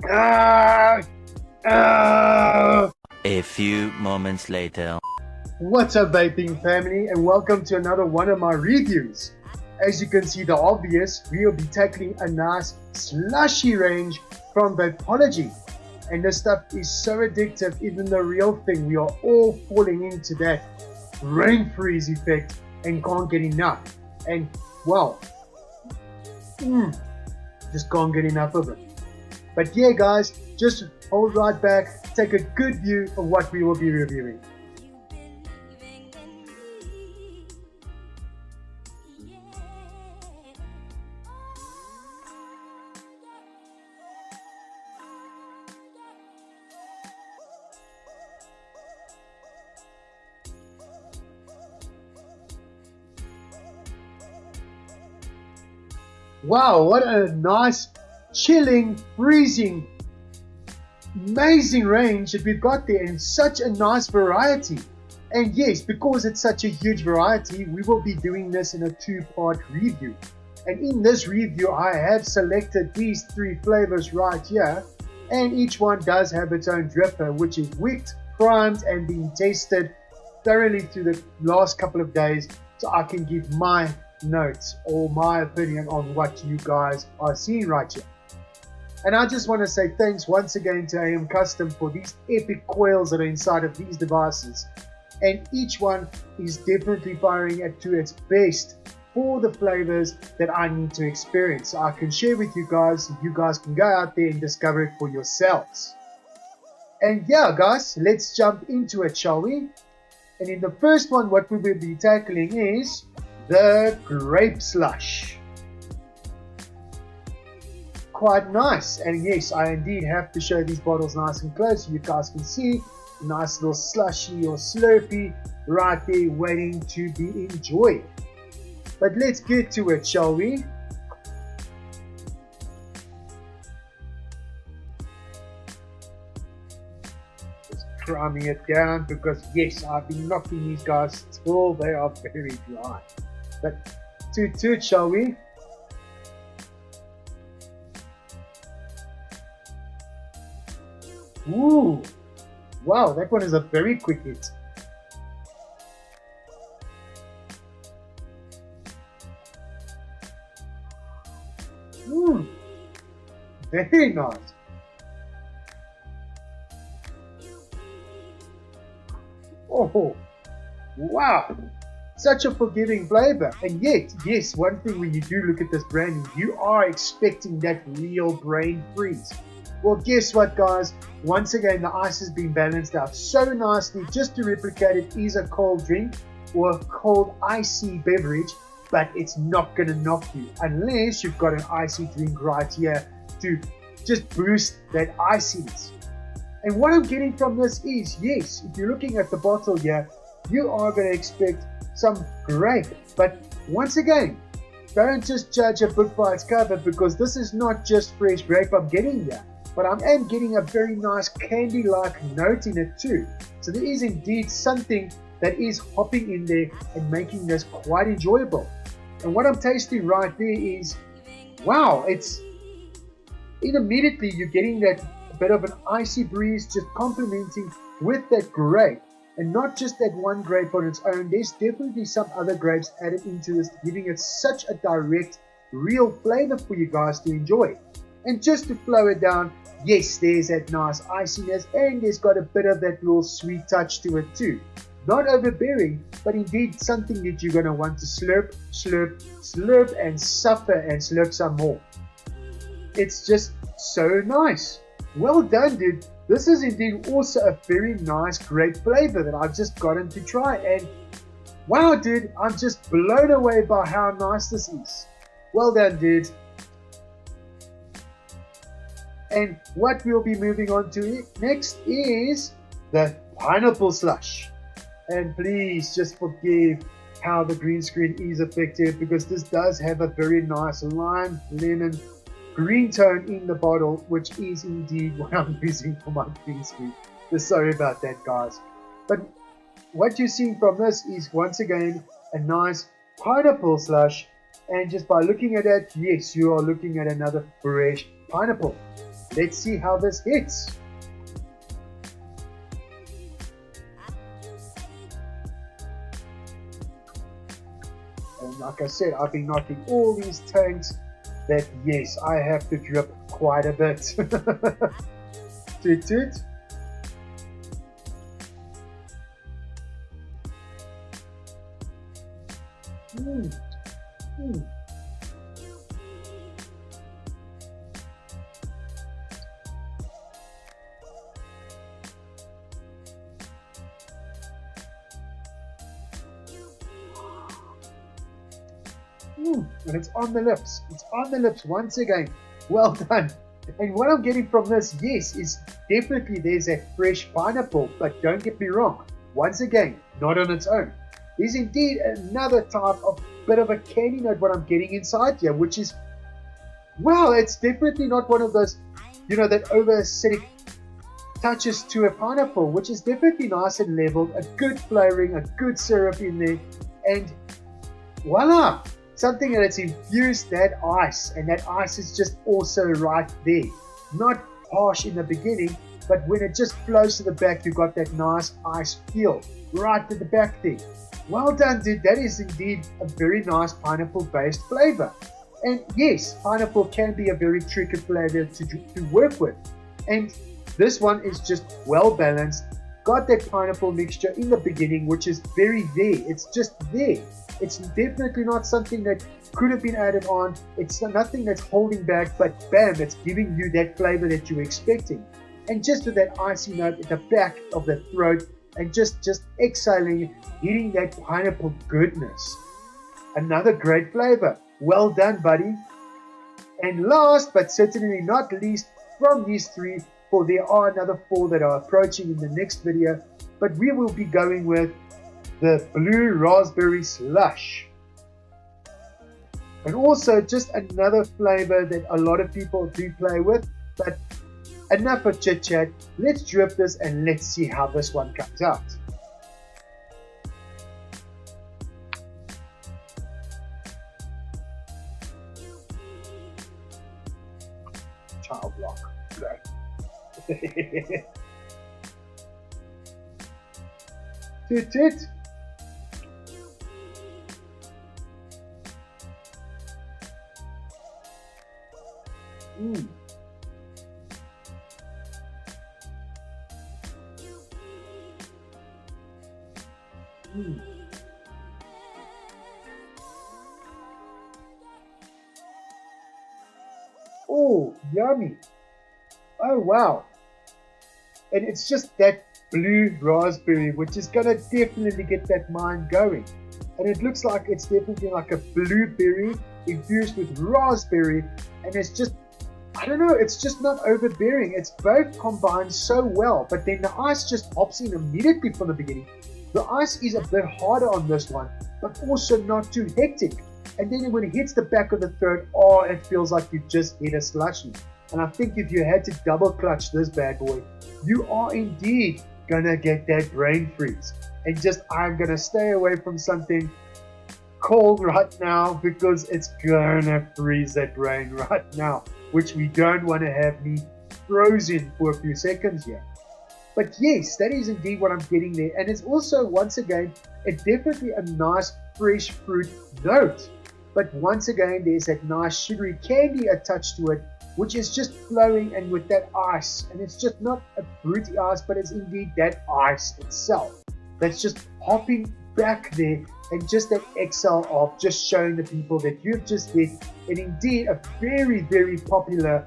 Ah, ah. A few moments later. What's up, vaping family, and welcome to another one of my reviews. As you can see the obvious, we will be tackling a nice Slushee range from VAPOLOGY. And this stuff is so addictive, even the real thing, we are all falling into that rain freeze effect and can't get enough. And well, just can't get enough of it. But yeah guys, just hold right back, take a good view of what we will be reviewing. Wow, what a nice, chilling, freezing, amazing range that we've got there, and such a nice variety. And yes, because it's such a huge variety, we will be doing this in a two-part review. And in this review, I have selected these three flavors right here, and each one does have its own dripper, which is wicked, primed, and being tested thoroughly through the last couple of days, so I can give my notes or my opinion on what you guys are seeing right here. And I just want to say thanks once again to AM KUSTOM for these epic coils that are inside of these devices, and each one is definitely firing to its best for the flavors that I need to experience, so I can share with you guys, so you guys can go out there and discover it for yourselves. And yeah guys, let's jump into it, shall we? And in the first one, what we will be tackling is the Grape Slush. Quite nice, and yes, I indeed have to show these bottles nice and close so you guys can see. Nice little slushy or slurpee right there waiting to be enjoyed. But let's get to it, shall we? Just cramming it down because yes, I've been knocking these guys till they are very dry. But toot, shall we? Ooh, wow, that one is a very quick hit. Very nice. Oh, wow. Such a forgiving flavor. And yet, yes, one thing when you do look at this brand, you are expecting that real brain freeze. Well, guess what guys, once again the ice has been balanced out so nicely. Just to replicate it is a cold drink or a cold icy beverage, but it's not going to knock you unless you've got an icy drink right here to just boost that iciness. And what I'm getting from this is, yes, if you're looking at the bottle here, you are going to expect some grape, but once again, don't just judge a book by its cover, because this is not just fresh grape I'm getting here, but I am getting a very nice candy-like note in it too. So there is indeed something that is hopping in there and making this quite enjoyable. And what I'm tasting right there is, wow, it's immediately you're getting that bit of an icy breeze just complementing with that grape. And not just that one grape on its own, there's definitely some other grapes added into this, giving it such a direct, real flavor for you guys to enjoy. And just to flow it down, yes, there's that nice iciness, and there's got a bit of that little sweet touch to it too. Not overbearing, but indeed something that you're going to want to slurp, slurp, slurp, and suffer and slurp some more. It's just so nice. Well done, dude. This is indeed also a very nice grape flavor that I've just gotten to try, and wow dude, I'm just blown away by how nice this is. Well done dude. And what we'll be moving on to next is the pineapple slush. And please just forgive how the green screen is affected, because this does have a very nice lime, lemon, green tone in the bottle, which is indeed what I'm using for my green screen. So sorry about that guys. But what you're seeing from this is once again a nice pineapple slush, and just by looking at it, yes, you are looking at another fresh pineapple. Let's see how this hits. And like I said, I've been knocking all these tanks that, yes, I have to drip quite a bit. Toot toot. And it's on the lips. It's on the lips once again. Well done. And what I'm getting from this, yes, is definitely there's a fresh pineapple, but don't get me wrong. Once again, not on its own. There's indeed another type of bit of a candy note what I'm getting inside here, which is, well, it's definitely not one of those, you know, that over acidic touches to a pineapple, which is definitely nice and leveled, a good flavoring, a good syrup in there, and voila! Something that's infused that ice, and that ice is just also right there. Not harsh in the beginning, but when it just flows to the back, you've got that nice ice feel right to the back there. Well done, dude. That is indeed a very nice pineapple-based flavor. And yes, pineapple can be a very tricky flavor to work with. And this one is just well balanced. Got that pineapple mixture in the beginning, which is very there. It's just there. It's definitely not something that could have been added on. It's nothing that's holding back, but bam, it's giving you that flavor that you're expecting. And just with that icy note at the back of the throat, and just exhaling, hitting that pineapple goodness. Another great flavor. Well done, buddy. And last, but certainly not least, from these three, for there are another four that are approaching in the next video, but we will be going with the Blue Raspberry Slush. And also just another flavor that a lot of people do play with, but enough of chit chat. Let's drip this and let's see how this one comes out. Child lock. Toot toot. Oh, yummy. Oh, wow. And it's just that blue raspberry, which is going to definitely get that mind going. And it looks like it's definitely like a blueberry infused with raspberry. And it's just, I don't know, it's just not overbearing. It's both combined so well. But then the ice just pops in immediately from the beginning. The ice is a bit harder on this one, but also not too hectic. And then when it hits the back of the throat, oh, it feels like you just hit a slushie. And I think if you had to double clutch this bad boy, you are indeed gonna get that brain freeze. And just, I'm gonna stay away from something cold right now because it's gonna freeze that brain right now, which we don't want to have me frozen for a few seconds here. But yes, that is indeed what I'm getting there. And it's also, once again, it's definitely a nice fresh fruit note. But once again, there's that nice sugary candy attached to it, which is just flowing and with that ice. And it's just not a fruity ice, but it's indeed that ice itself that's just hopping back there, and just that exhale of just showing the people that you've just hit and indeed a very, very popular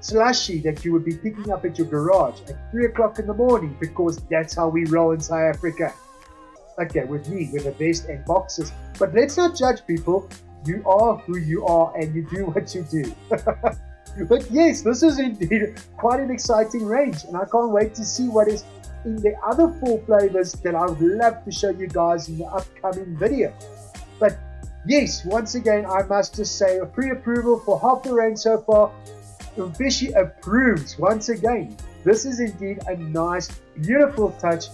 slushie that you would be picking up at your garage at 3 o'clock in the morning, because that's how we roll in South Africa. Okay, with me, with a vest and boxes. But let's not judge people. You are who you are and you do what you do. But yes, this is indeed quite an exciting range, and I can't wait to see what is in the other 4 flavors that I would love to show you guys in the upcoming video. But yes, once again, I must just say a pre-approval for half the range so far. Slushee approves once again. This is indeed a nice, beautiful touch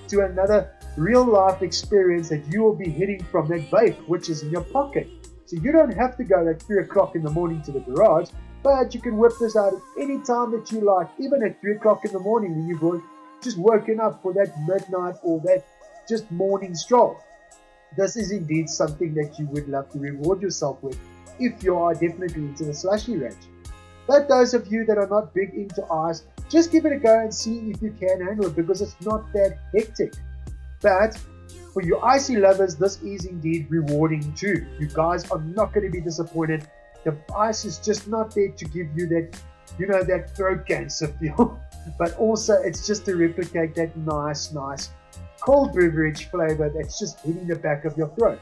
to another real-life experience that you will be hitting from that vape, which is in your pocket. So you don't have to go at 3 o'clock in the morning to the garage. But you can whip this out at any time that you like, even at 3 o'clock in the morning when you've just woken up for that midnight or that just morning stroll. This is indeed something that you would love to reward yourself with if you are definitely into the Slushee range. But those of you that are not big into ice, just give it a go and see if you can handle it, because it's not that hectic. But for you icy lovers, this is indeed rewarding too. You guys are not going to be disappointed. The ice is just not there to give you that, that throat cancer feel, but also it's just to replicate that nice cold beverage flavor that's just hitting the back of your throat.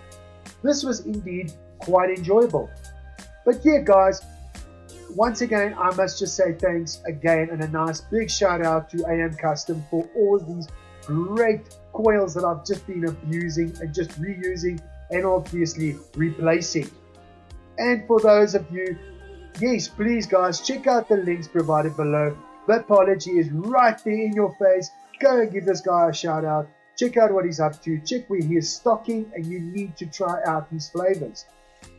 This was indeed quite enjoyable. But yeah, guys, once again, I must just say thanks again and a nice big shout out to AM Custom for all these great coils that I've just been abusing and just reusing and obviously replacing. And for those of you, yes, please guys, check out the links provided below. VAPOLOGY is right there in your face. Go and give this guy a shout out. Check out what he's up to. Check where he is stocking, and you need to try out his flavors.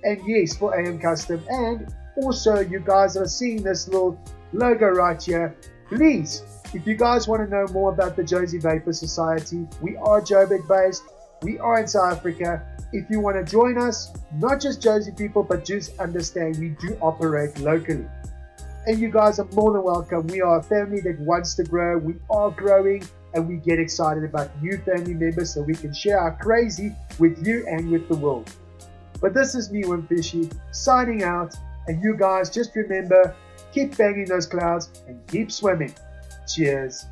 And yes, for AM Custom, and also you guys that are seeing this little logo right here, please, if you guys want to know more about the Josie Vapor Society, we are Joburg based, we are in South Africa. If you want to join us, not just Josie people, but just understand we do operate locally. And you guys are more than welcome. We are a family that wants to grow. We are growing, and we get excited about new family members so we can share our crazy with you and with the world. But this is me, Wimpfishy, signing out. And you guys just remember, keep banging those clouds and keep swimming. Cheers.